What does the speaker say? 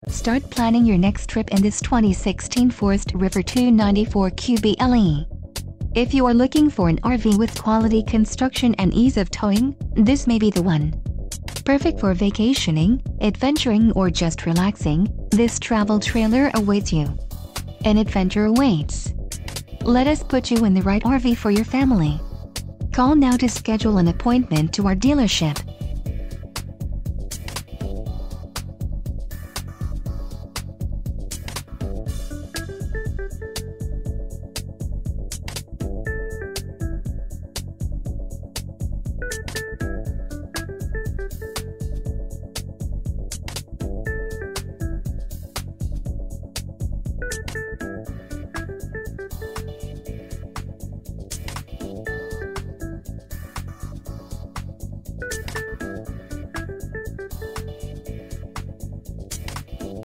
Start planning your next trip in this 2016 Forest River 294 QBLE. If you are looking for an RV with quality construction and ease of towing, this may be the one. Perfect for vacationing, adventuring, or just relaxing, this travel trailer awaits you. An adventure awaits. Let us put you in the right RV for your family. Call now to schedule an appointment to our dealership.